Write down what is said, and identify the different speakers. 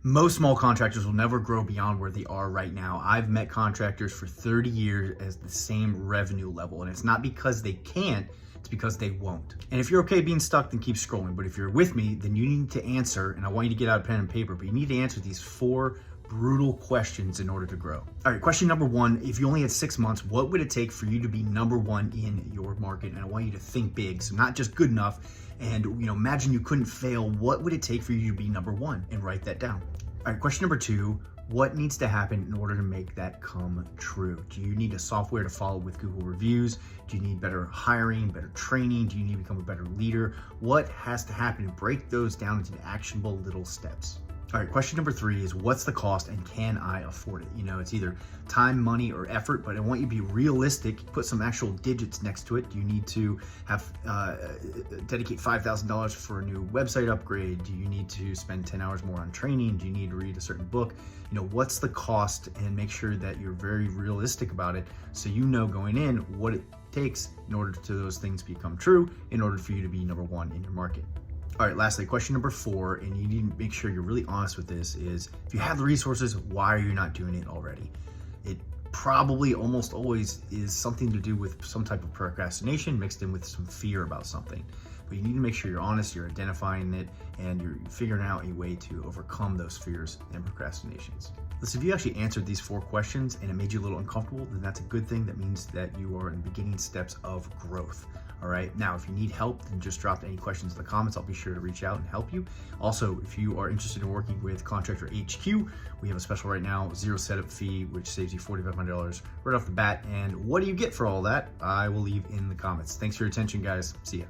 Speaker 1: Most small contractors will never grow beyond where they are right now. I've met contractors for 30 years as the same revenue level, and it's not because they can't, it's because they won't. And if you're okay being stuck, then keep scrolling. But if you're with me, then you need to answer, and I want you to get out a pen and paper, but you need to answer these 4 brutal questions in order to grow. All right, question number 1, if you only had 6 months, what would it take for you to be number 1 in your market? And I want you to think big, so not just good enough. And imagine you couldn't fail. What would it take for you to be number 1? And write that down. All right, question number 2, what needs to happen in order to make that come true? Do you need a software to follow with Google reviews? Do you need better hiring, better training? Do you need to become a better leader? What has to happen? Break those down into actionable little steps. All right, question number 3 is what's the cost and can I afford it? It's either time, money, or effort, but I want you to be realistic. Put some actual digits next to it. Do you need to have dedicate $5,000 for a new website upgrade? Do you need to spend 10 hours more on training? Do you need to read a certain book? What's the cost, and make sure that you're very realistic about it so going in what it takes in order to those things become true in order for you to be number 1 in your market. All right, lastly, question number 4, and you need to make sure you're really honest with this, is if you have the resources, why are you not doing it already? It probably almost always is something to do with some type of procrastination mixed in with some fear about something. But you need to make sure you're honest, you're identifying it, and you're figuring out a way to overcome those fears and procrastinations. Listen, if you actually answered these 4 questions and it made you a little uncomfortable, then that's a good thing. That means that you are in the beginning steps of growth. All right, now if you need help, then just drop any questions in the comments. I'll be sure to reach out and help you. Also, if you are interested in working with Contractor HQ, we have a special right now, 0 setup fee, which saves you $4,500 right off the bat. And what do you get for all that? I will leave in the comments. Thanks for your attention, guys. See ya.